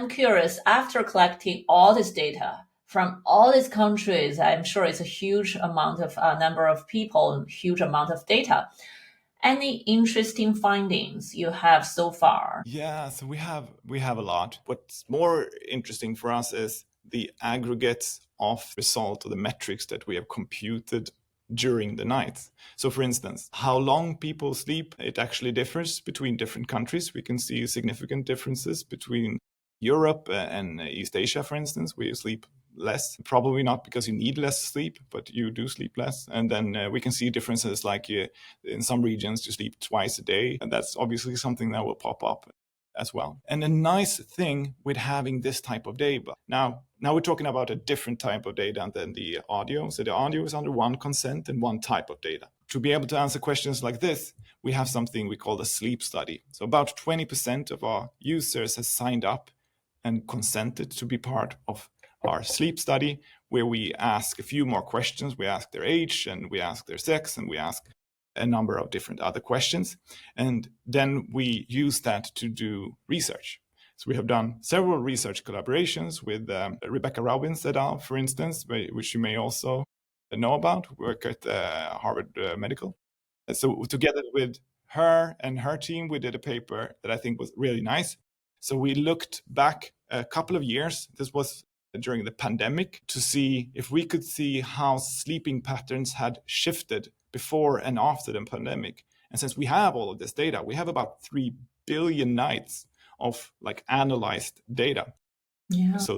I'm curious, after collecting all this data from all these countries, I'm sure it's a huge amount of number of people, huge amount of data. Any interesting findings you have so far? Yeah, so we have a lot. What's more interesting for us is the aggregates of result of the metrics that we have computed during the night. So for instance, how long people sleep, it actually differs between different countries. We can see significant differences between Europe and East Asia, for instance, where you sleep less, probably not because you need less sleep, but you do sleep less. And then we can see differences like in some regions you sleep twice a day, and that's obviously something that will pop up as well. And a nice thing with having this type of data, now we're talking about a different type of data than the audio. So the audio is under one consent and one type of data. To be able to answer questions like this, we have something we call the sleep study. So about 20% of our users has signed up and consented to be part of our sleep study, where we ask a few more questions. We ask their age, and we ask their sex, and we ask a number of different other questions. And then we use that to do research. So we have done several research collaborations with Rebecca Robbins et al., for instance, which you may also know about, work at Harvard Medical. So together with her and her team, we did a paper that I think was really nice. So we looked back a couple of years. This was during the pandemic, to see if we could see how sleeping patterns had shifted before and after the pandemic. And since we have all of this data, we have about 3 billion nights of like analyzed data. Yeah. So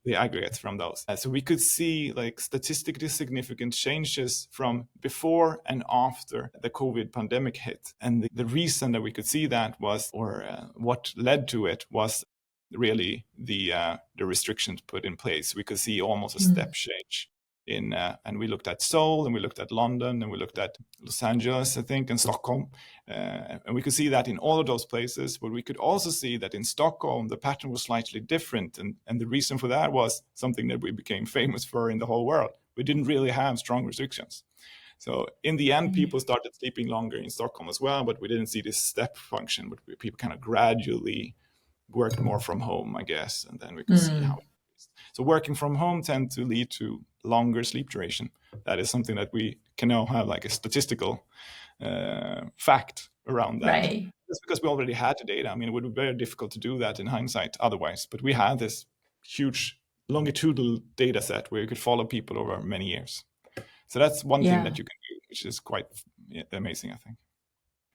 the aggregates from those. So we could see like statistically significant changes from before and after the COVID pandemic hit. And the reason that we could see that was, or what led to it was really the restrictions put in place. We could see almost a step change in, and we looked at Seoul, and we looked at London, and we looked at Los Angeles, I think, and Stockholm. And we could see that in all of those places, but we could also see that in Stockholm, the pattern was slightly different. And the reason for that was something that we became famous for in the whole world. We didn't really have strong restrictions. So in the end, people started sleeping longer in Stockholm as well, but we didn't see this step function, but people kind of gradually worked more from home, I guess, and then we could see how it is. So working from home tend to lead to longer sleep duration. That is something that we can now have like a statistical fact around that. Right. That's because we already had the data. I mean, it would be very difficult to do that in hindsight otherwise, but we had this huge longitudinal data set where you could follow people over many years. So that's one thing that you can do, which is quite amazing, I think.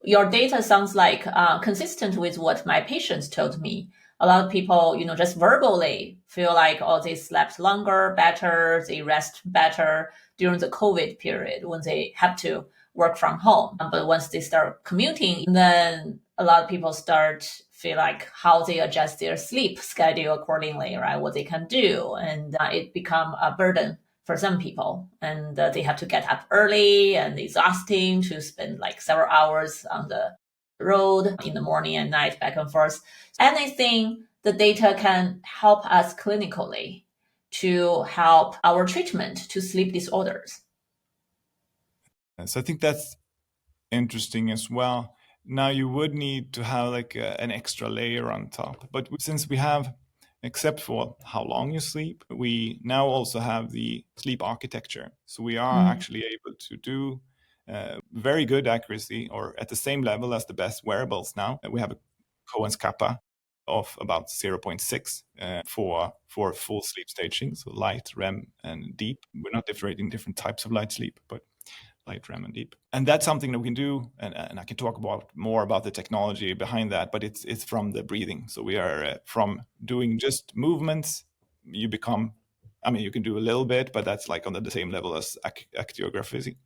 Your data sounds like consistent with what my patients told me. A lot of people, just verbally feel like, oh, they slept longer, better, they rest better during the COVID period when they have to work from home. But once they start commuting, then a lot of people start feel like how they adjust their sleep schedule accordingly, right? What they can do, and it become a burden for some people, and they have to get up early and exhausting to spend like several hours on the road in the morning and night back and forth. Anything the data can help us clinically to help our treatment to sleep disorders. So I think that's interesting as well. Now you would need to have like an extra layer on top, but since we have, except for how long you sleep, we now also have the sleep architecture. So we are actually able to do very good accuracy, or at the same level as the best wearables now. We have a Cohen's kappa of about 0.6 for full sleep staging, so light, REM, and deep. We're not differentiating different types of light sleep, but light, REM, and deep. And that's something that we can do, and I can talk more about the technology behind that, but it's from the breathing. So we are from doing just movements, you become, I mean, you can do a little bit, but that's like on the same level as actiography.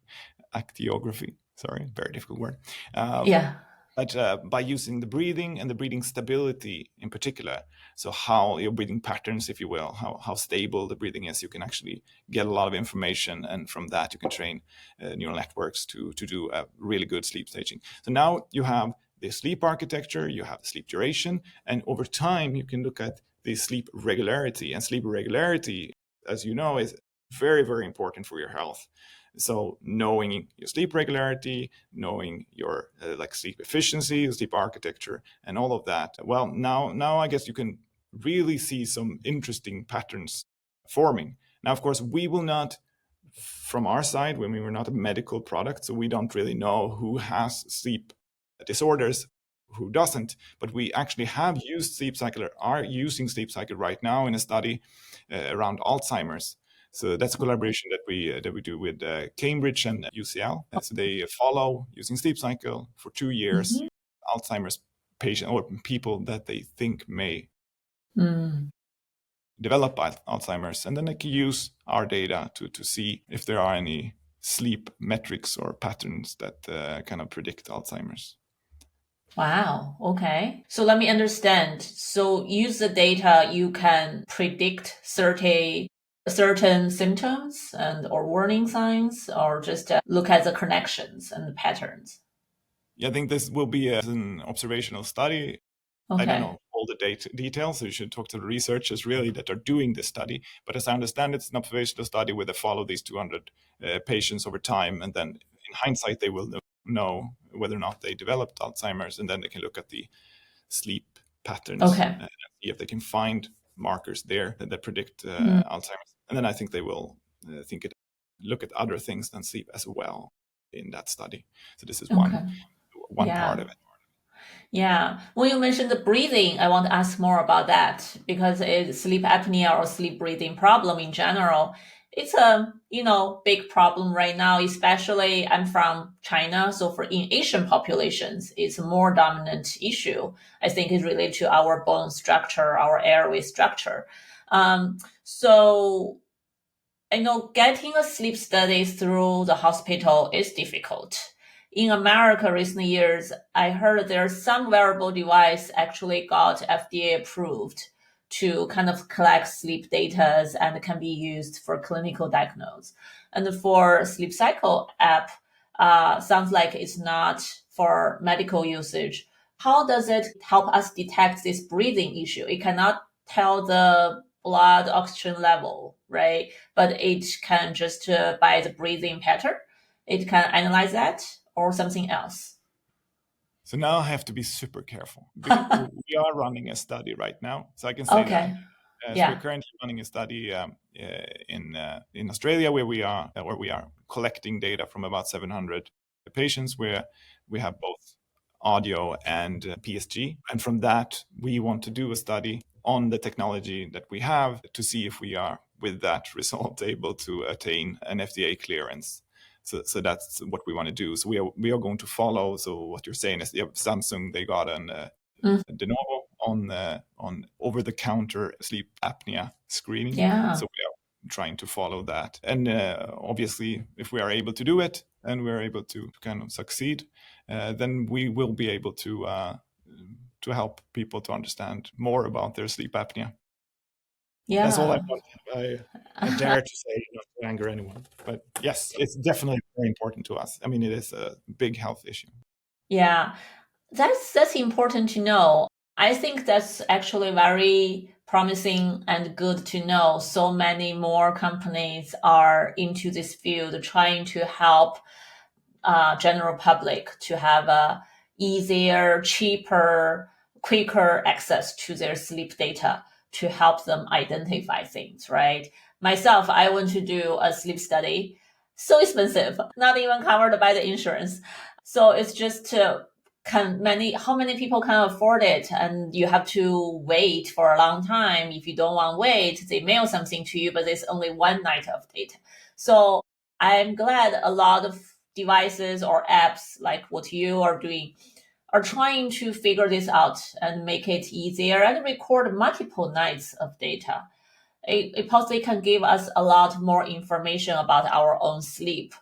Sorry, very difficult word. But by using the breathing and the breathing stability in particular, so how your breathing patterns, if you will, how stable the breathing is, you can actually get a lot of information. And from that, you can train neural networks to do a really good sleep staging. So now you have the sleep architecture, you have the sleep duration, and over time, you can look at the sleep regularity. And sleep regularity, as you know, is very, very important for your health. So knowing your sleep regularity, knowing your like sleep efficiency, sleep architecture, and all of that. Well, now I guess you can really see some interesting patterns forming. Now, of course, we will not, from our side, when we were not a medical product, so we don't really know who has sleep disorders, who doesn't, but we actually have used sleep cycle, or are using sleep cycle right now in a study around Alzheimer's. So that's a collaboration that we do with Cambridge and UCL. So they follow using sleep cycle for 2 years Alzheimer's patient or people that they think may develop Alzheimer's, and then they can use our data to see if there are any sleep metrics or patterns that kind of predict Alzheimer's. Wow. Okay. So let me understand. So use the data, you can predict certain symptoms and or warning signs, or just look at the connections and the patterns. Yeah, I think this will be an observational study. I don't Okay. know all the details, so you should talk to the researchers really that are doing this study. But as I understand, it's an observational study where they follow these 200 patients over time, and then in hindsight, they will know whether or not they developed Alzheimer's, and then they can look at the sleep patterns Okay. and see if they can find markers there that predict Alzheimer's. And then I think they will look at other things than sleep as well in that study. So this is one part of it. Yeah. When you mentioned the breathing, I want to ask more about that, because it's sleep apnea or sleep breathing problem in general. It's a, big problem right now, especially I'm from China. So in Asian populations, it's a more dominant issue. I think it's related to our bone structure, our airway structure. So I know getting a sleep study through the hospital is difficult. In America, recent years, I heard there's some wearable device actually got FDA approved to kind of collect sleep data and can be used for clinical diagnosis. And for sleep cycle app, sounds like it's not for medical usage. How does it help us detect this breathing issue? It cannot tell the blood oxygen level, right? But it can just by the breathing pattern, it can analyze that or something else. So now I have to be super careful. We are running a study right now, so I can say Okay. that. So we're currently running a study in Australia where we are collecting data from about 700 patients, where we have both audio and PSG, and from that we want to do a study on the technology that we have to see if we are, with that result, able to attain an FDA clearance. So that's what we want to do. So we are going to follow. So what you're saying is, Samsung, they got an de novo on over-the-counter sleep apnea screening. Yeah. So we are trying to follow that. And obviously, if we are able to do it and we're able to kind of succeed, then we will be able to help people to understand more about their sleep apnea. Yeah. That's all I want. I dare to say, not to anger anyone, but yes, it's definitely very important to us. I mean, it is a big health issue. Yeah. That's important to know. I think that's actually very promising and good to know. So many more companies are into this field, trying to help general public to have a easier, cheaper, quicker access to their sleep data to help them identify things, right? Myself, I want to do a sleep study. So expensive, not even covered by the insurance. So it's just how many people can afford it, and you have to wait for a long time. If you don't want to wait, they mail something to you, but there's only one night of data. So I'm glad a lot of devices or apps like what you are doing are trying to figure this out and make it easier and record multiple nights of data. It possibly can give us a lot more information about our own sleep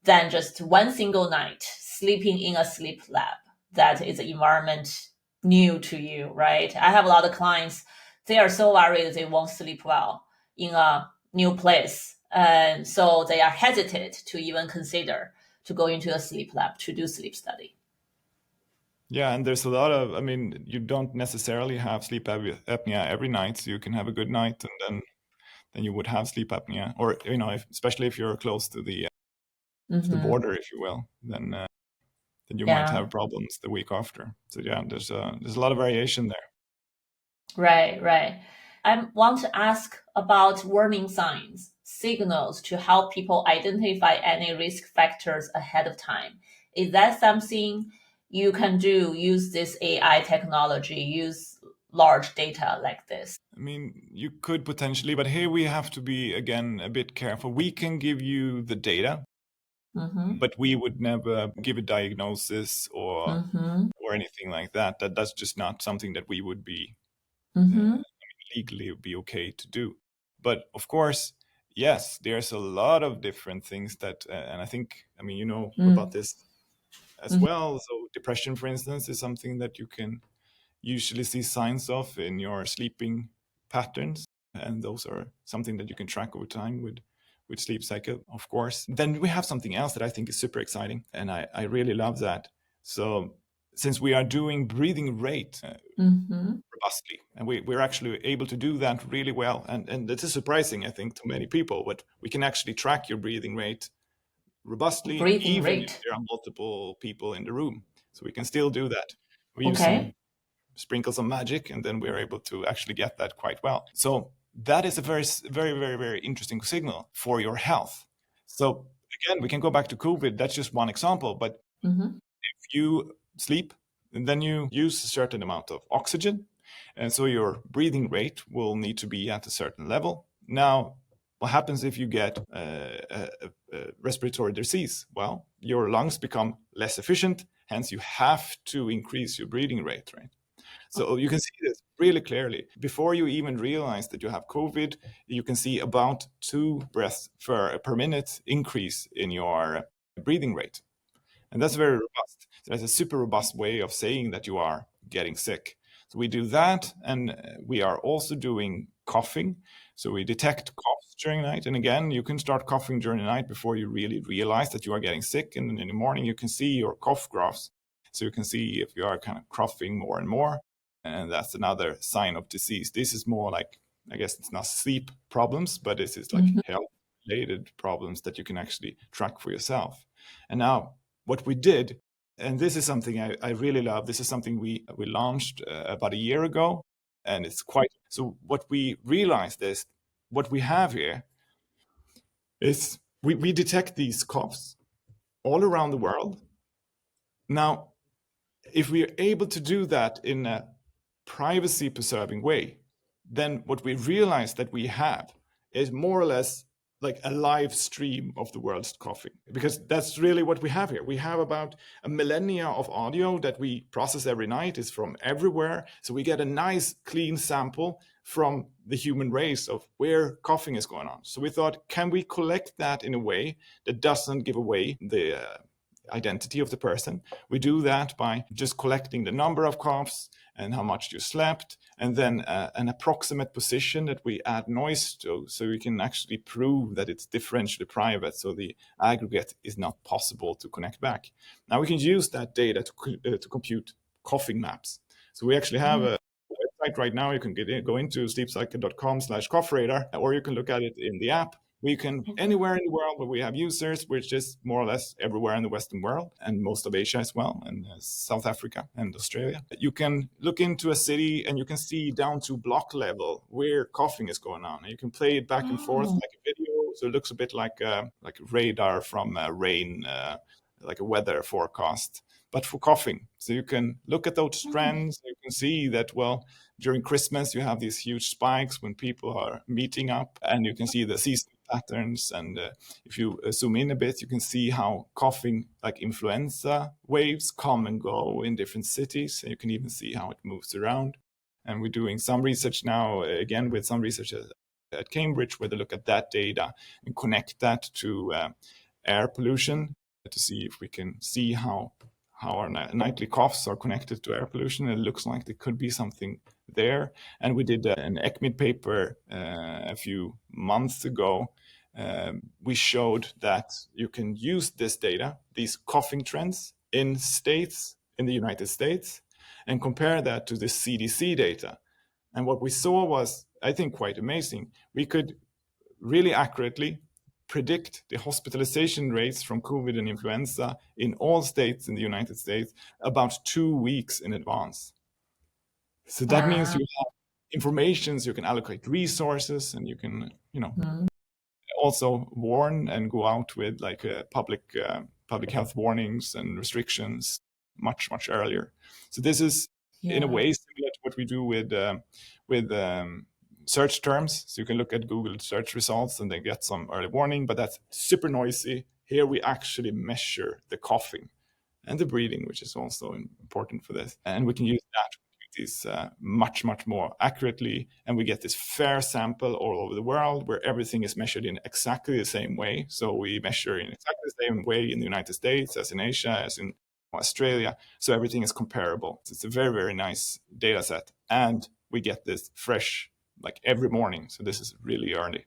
than just one single night sleeping in a sleep lab that is an environment new to you, right? I have a lot of clients, they are so worried they won't sleep well in a new place. And so they are hesitant to even consider to go into a sleep lab to do sleep study. Yeah, and there's a lot of, I mean, you don't necessarily have sleep apnea every night. So you can have a good night and then you would have sleep apnea, or, especially if you're close to the border, if you will, then you might have problems the week after. So yeah, there's a lot of variation there. Right, right. I want to ask about warning signs, signals to help people identify any risk factors ahead of time. Is that something you can do? Use this AI technology, use large data like this? I mean, you could potentially, but here we have to be, again, a bit careful. We can give you the data, Mm-hmm. but we would never give a diagnosis Mm-hmm. or anything like that. That's just not something that we would be Mm-hmm. legally be okay to do. But of course, yes, there's a lot of different things that, and I think, I mean, you know about this as Mm-hmm. well. So depression, for instance, is something that you can usually see signs of in your sleeping patterns, and those are something that you can track over time with sleep cycle, of course. Then we have something else that I think is super exciting, and I really love that. So since we are doing breathing rate Mm-hmm. robustly, and we're actually able to do that really well, and this is surprising, I think, to many people, but we can actually track your breathing rate robustly Breathing even if rate. there are multiple people in the room. So we can still do that. We use some Okay. sprinkles of magic, and then we're able to actually get that quite well. So that is a very, very, very, very interesting signal for your health. So again, we can go back to COVID. That's just one example. But Mm-hmm. if you sleep, and then you use a certain amount of oxygen, and so your breathing rate will need to be at a certain level. Now, what happens if you get a respiratory disease? Well, your lungs become less efficient, hence you have to increase your breathing rate, right? So you can see this really clearly. Before you even realize that you have COVID, you can see about 2 breaths per minute increase in your breathing rate. And that's very robust. So that's a super robust way of saying that you are getting sick. So we do that, and we are also doing coughing. So we detect coughs during the night. And again, you can start coughing during the night before you really realize that you are getting sick. And in the morning, you can see your cough graphs. So you can see if you are kind of coughing more and more. And that's another sign of disease. This is more like, I guess it's not sleep problems, but this is like Mm-hmm. health related problems that you can actually track for yourself. And now, what we did, and this is something I really love. This is something we launched about a year ago, and it's quite. So what we realized is what we have here is we detect these coughs all around the world. Now, if we are able to do that in a privacy preserving way, then what we realize that we have is more or less like a live stream of the world's coughing, because that's really what we have here. We have about a millennia of audio that we process every night. Is from everywhere, so we get a nice clean sample from the human race of where coughing is going on. So we thought, can we collect that in a way that doesn't give away the identity of the person? We do that by just collecting the number of coughs and how much you slept, and then an approximate position that we add noise to, so we can actually prove that it's differentially private, so the aggregate is not possible to connect back. Now we can use that data to compute coughing maps. So we actually have a website right now. You can go into sleepcycle.com/cough radar, or you can look at it in the app. We can anywhere in the world where we have users, which is more or less everywhere in the Western world and most of Asia as well, and South Africa and Australia. You can look into a city and you can see down to block level where coughing is going on. And you can play it back and forth Oh. like a video. So it looks a bit like radar from rain, like a weather forecast, but for coughing. So you can look at those trends. You can see that, well, during Christmas, you have these huge spikes when people are meeting up, and you can see the seasonal patterns. And if you zoom in a bit, you can see how coughing, like influenza waves, come and go in different cities. And you can even see how it moves around. And we're doing some research now, again, with some researchers at Cambridge, where they look at that data and connect that to air pollution to see if we can see how our nightly coughs are connected to air pollution. It looks like there could be something there. And we did an ECMID paper a few months ago. We showed that you can use this data, these coughing trends in states in the United States, and compare that to the CDC data. And what we saw was, I think, quite amazing. We could really accurately predict the hospitalization rates from COVID and influenza in all states in the United States about 2 weeks in advance. So that means Wow. you have information, so you can allocate resources, and you can, also warn and go out with like public health warnings and restrictions much earlier. So this is in a way similar to what we do with search terms. So you can look at Google search results and they get some early warning, but that's super noisy. Here we actually measure the coughing and the breathing, which is also important for this, and we can use that is much more accurately, and we get this fair sample all over the world where everything is measured in exactly the same way. So we measure in exactly the same way in the United States as in Asia, as in Australia, so everything is comparable. So it's a very nice data set, and we get this fresh like every morning, so this is really early.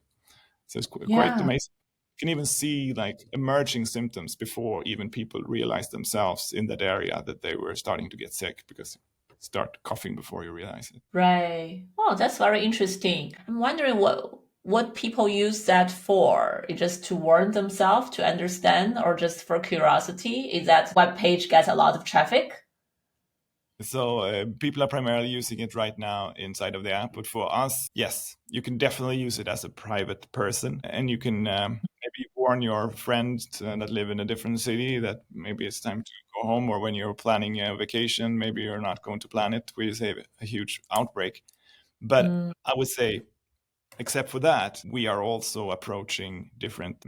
So it's quite amazing. You can even see like emerging symptoms before even people realize themselves in that area that they were starting to get sick, because start coughing before you realize it. Right. Oh, that's very interesting. I'm wondering what people use that for. Is just to warn themselves, to understand, or just for curiosity? Is that web page gets a lot of traffic? So people are primarily using it right now inside of the app, but for us, yes, you can definitely use it as a private person, and you can maybe warn your friends that live in a different city that maybe it's time to go home, or when you're planning a vacation, maybe you're not going to plan it where you say a huge outbreak. But I would say, except for that, we are also approaching different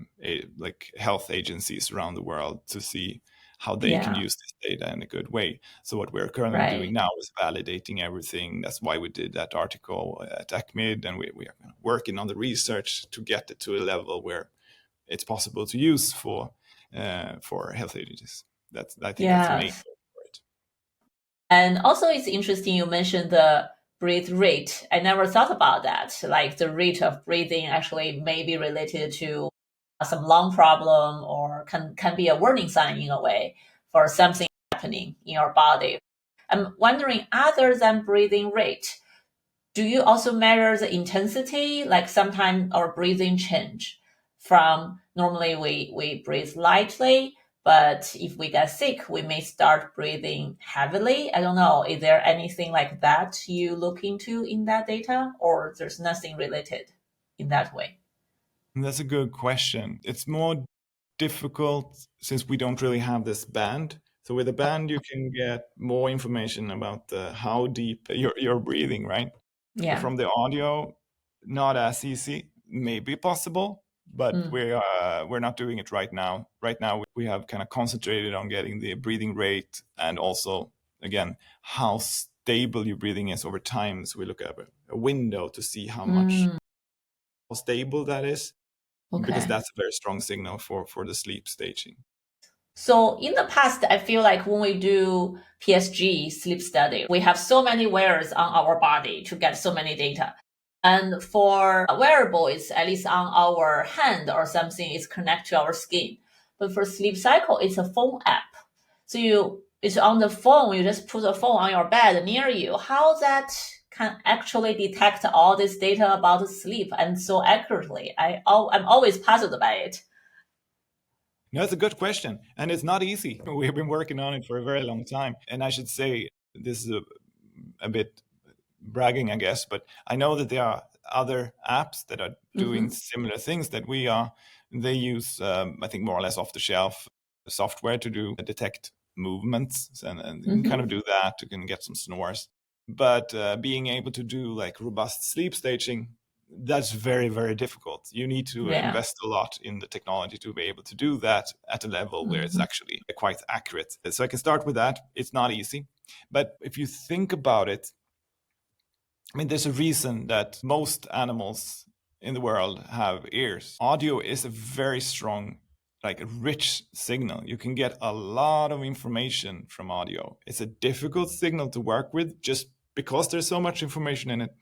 like health agencies around the world to see how they can use this data in a good way. So what we're currently doing now is validating everything. That's why we did that article at ACMID, and we are working on the research to get it to a level where it's possible to use for health agencies. I think that's the main goal for it. And also, it's interesting you mentioned the breathe rate. I never thought about that. Like the rate of breathing actually may be related to some lung problem, or can be a warning sign in a way for something happening in your body. I'm wondering, other than breathing rate, do you also measure the intensity? Like sometimes our breathing change from normally we breathe lightly, but if we get sick, we may start breathing heavily. I don't know. Is there anything like that you look into in that data, or there's nothing related in that way? That's a good question. It's more difficult since we don't really have this band. So with a band, you can get more information about how deep you're breathing, right? Yeah. From the audio, not as easy. Maybe possible, but we're not doing it right now. Right now, we have kind of concentrated on getting the breathing rate, and also, again, how stable your breathing is over time. So we look at a window to see how stable that is, because that's a very strong signal for the sleep staging. So in the past, I feel like when we do PSG sleep study, we have so many wearers on our body to get so many data. And for wearable, it's at least on our hand or something is connected to our skin. But for sleep cycle, it's a phone app. So it's on the phone, you just put the phone on your bed near you. How that can actually detect all this data about sleep and so accurately? I'm always puzzled by it. No, it's a good question, and it's not easy. We've been working on it for a very long time, and I should say this is a bit bragging, I guess, but I know that there are other apps that are doing similar things that we are. They use, I think, more or less off-the-shelf software to detect movements, and you can kind of do that. You can get some snores, but being able to do like robust sleep staging, that's very difficult. You need to invest a lot in the technology to be able to do that at a level where it's actually quite accurate. So I can start with that. It's not easy, but if you think about it, I mean, there's a reason that most animals in the world have ears. Audio is a very strong, like a rich signal. You can get a lot of information from audio. It's a difficult signal to work with just because there's so much information in it,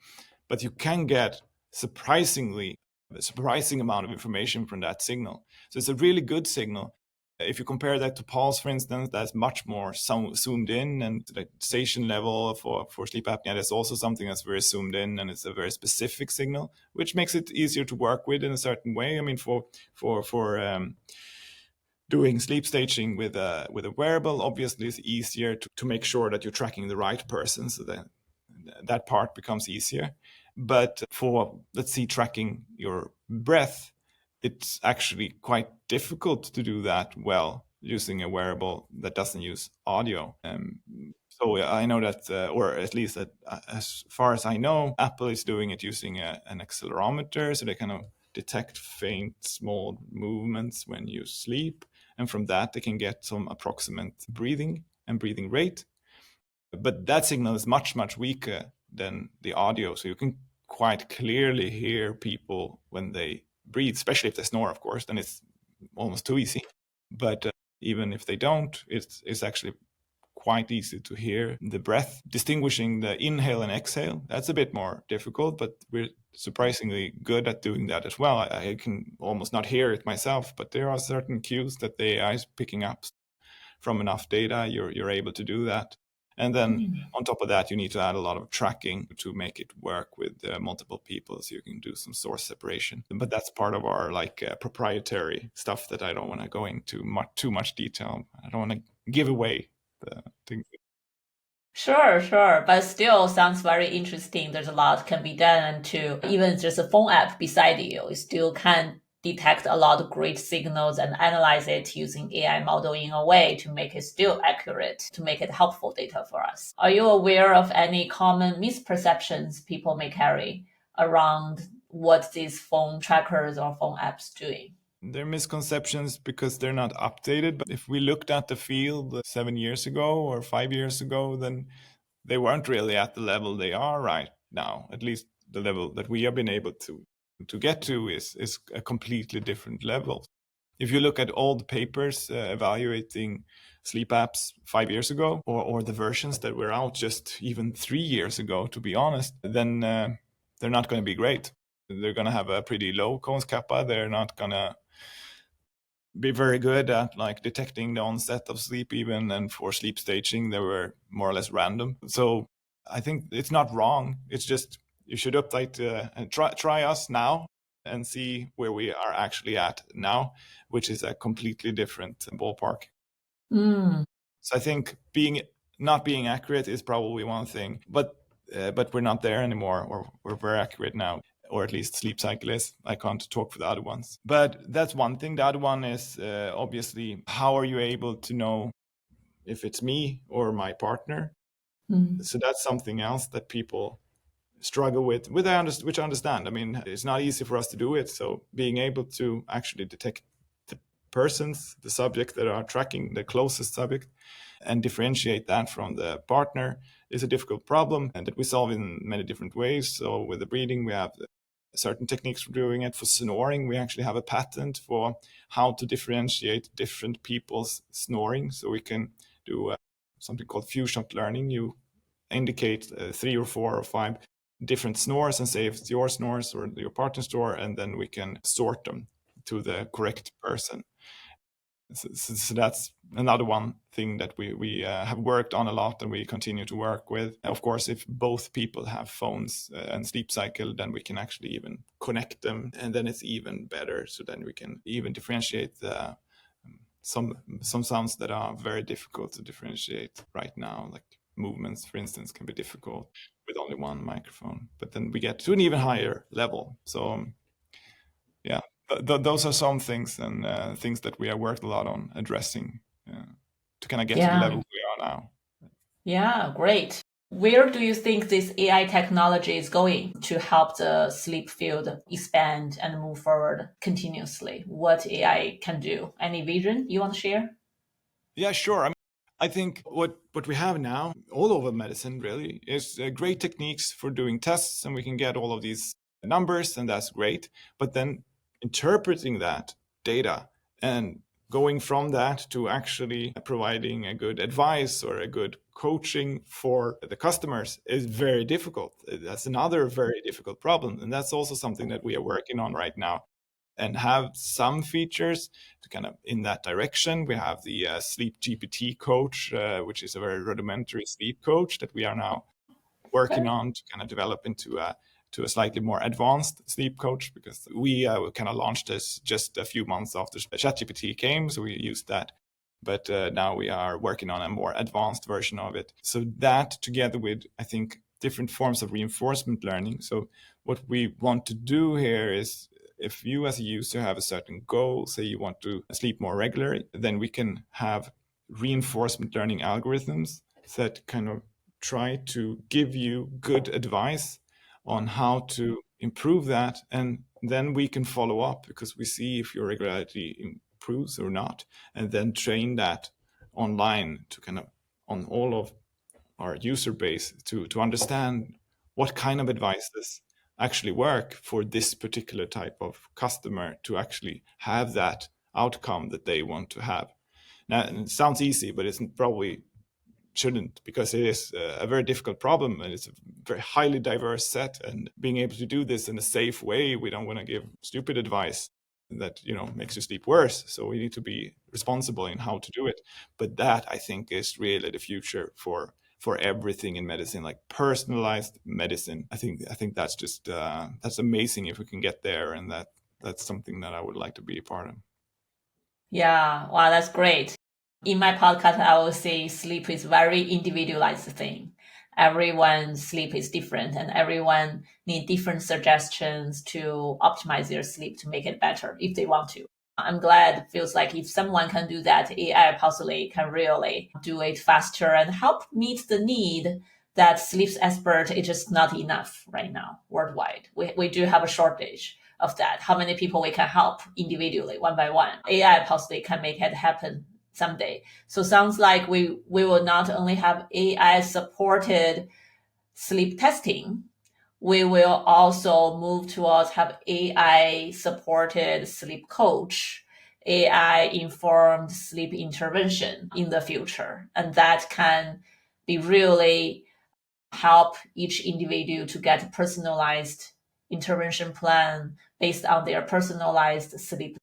but you can get a surprising amount of information from that signal. So it's a really good signal. If you compare that to pulse, for instance, that's much more zoomed in, and the station level for sleep apnea, that's also something that's very zoomed in, and it's a very specific signal, which makes it easier to work with in a certain way. I mean, for doing sleep staging with a wearable, obviously it's easier to make sure that you're tracking the right person, so that that part becomes easier. But for, let's see, tracking your breath, it's actually quite difficult to do that well using a wearable that doesn't use audio. So I know that, or at least that, as far as I know, Apple is doing it using an accelerometer, so they kind of detect faint, small movements when you sleep, and from that they can get some approximate breathing and breathing rate. But that signal is much, much weaker than the audio, so you can quite clearly hear people when they breathe, especially if they snore, of course, then it's almost too easy. But even if they don't, it's actually quite easy to hear the breath. Distinguishing the inhale and exhale, that's a bit more difficult, but we're surprisingly good at doing that as well. I can almost not hear it myself, but there are certain cues that the AI is picking up from enough data. You're able to do that. And then on top of that, you need to add a lot of tracking to make it work with multiple people, so you can do some source separation. But that's part of our proprietary stuff that I don't want to go into too much detail. I don't want to give away the things. Sure. But still sounds very interesting. There's a lot can be done to even just a phone app beside you. You still can detect a lot of great signals and analyze it using AI model in a way to make it still accurate, to make it helpful data for us. Are you aware of any common misperceptions people may carry around what these phone trackers or phone apps doing? They're misconceptions because they're not updated. But if we looked at the field 7 years ago or 5 years ago, then they weren't really at the level they are right now. At least the level that we have been able to get to is a completely different level. If you look at old papers evaluating sleep apps 5 years ago, or the versions that were out just even 3 years ago, to be honest, then they're not going to be great. They're going to have a pretty low Cones kappa. They're not going to be very good at detecting the onset of sleep even, and for sleep staging they were more or less random. So I think it's not wrong. It's just you should update and try us now and see where we are actually at now, which is a completely different ballpark. So I think not being accurate is probably one thing, but we're not there anymore, or we're very accurate now, or at least sleep cycle is. I can't talk for the other ones. But that's one thing. The other one is obviously, how are you able to know if it's me or my partner? So that's something else that people struggle with, which I understand. I mean, it's not easy for us to do it. So being able to actually detect the persons, the subject that are tracking, the closest subject, and differentiate that from the partner is a difficult problem, and that we solve in many different ways. So with the breathing, we have certain techniques for doing it. For snoring, we actually have a patent for how to differentiate different people's snoring. So we can do something called few shot learning. You indicate 3 or 4 or 5 different snores and say if it's your snores or your partner's snore, and then we can sort them to the correct person. So that's another one thing that we have worked on a lot, and we continue to work with. Of course, if both people have phones and sleep cycle, then we can actually even connect them, and then it's even better. So then we can even differentiate some sounds that are very difficult to differentiate right now, like movements, for instance, can be difficult with only one microphone. But then we get to an even higher level. So yeah, those are some things, and things that we have worked a lot on addressing to kind of get to the level we are now. Yeah, great. Where do you think this AI technology is going to help the sleep field expand and move forward continuously? What AI can do? Any vision you want to share? Yeah, sure. I mean, I think what we have now all over medicine really is great techniques for doing tests, and we can get all of these numbers, and that's great. But then interpreting that data and going from that to actually providing a good advice or a good coaching for the customers is very difficult. That's another very difficult problem. And that's also something that we are working on right now, and have some features to kind of in that direction. We have the Sleep GPT coach, which is a very rudimentary sleep coach that we are now working on to kind of develop into a slightly more advanced sleep coach, because we kind of launched this just a few months after ChatGPT came, so we used that. But now we are working on a more advanced version of it. So that, together with, I think, different forms of reinforcement learning. So what we want to do here is, if you as a user have a certain goal, say you want to sleep more regularly, then we can have reinforcement learning algorithms that kind of try to give you good advice on how to improve that. And then we can follow up because we see if your regularity improves or not, and then train that online to kind of on all of our user base to understand what kind of advices actually work for this particular type of customer to actually have that outcome that they want to have. Now, it sounds easy, but it's probably shouldn't, because it is a very difficult problem and it's a very highly diverse set. And being able to do this in a safe way, we don't want to give stupid advice that makes you sleep worse. So we need to be responsible in how to do it. But that, I think, is really the future for everything in medicine, like personalized medicine. I think that's just that's amazing if we can get there, and that's something that I would like to be a part of. Yeah, wow, that's great. In my podcast, I will say sleep is very individualized thing. Everyone's sleep is different, and everyone need different suggestions to optimize their sleep to make it better if they want to. I'm glad it feels like if someone can do that, AI possibly can really do it faster and help meet the need that sleep expert is just not enough right now worldwide. We do have a shortage of that. How many people we can help individually, one by one. AI possibly can make it happen someday. So sounds like we will not only have AI supported sleep testing, we will also move towards have AI supported sleep coach, AI informed sleep intervention in the future. And that can be really help each individual to get a personalized intervention plan based on their personalized sleep.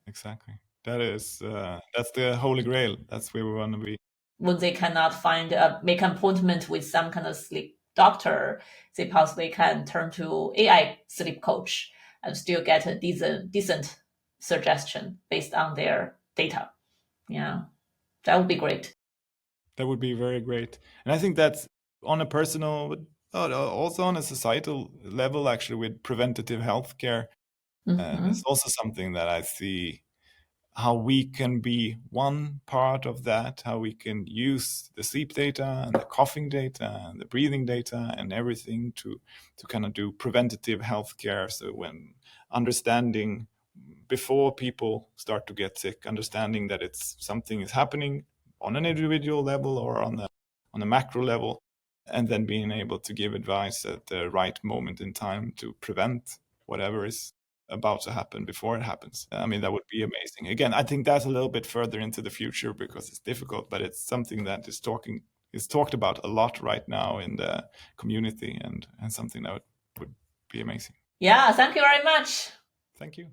Exactly. That's the holy grail. That's where we want to be. When they cannot make an appointment with some kind of sleep doctor, they possibly can turn to AI sleep coach and still get a decent suggestion based on their data. Yeah, that would be great. That would be very great. And I think that's on a personal, but also on a societal level, actually, with preventative healthcare. And it's also something that I see how we can be one part of that, how we can use the sleep data and the coughing data and the breathing data and everything to kind of do preventative healthcare. So when understanding before people start to get sick, understanding that it's something is happening on an individual level or on a macro level, and then being able to give advice at the right moment in time to prevent whatever is about to happen before it happens. I mean, that would be amazing. Again, I think that's a little bit further into the future because it's difficult, but it's something that is talked about a lot right now in the community, and something that would be amazing. Yeah, thank you very much. Thank you.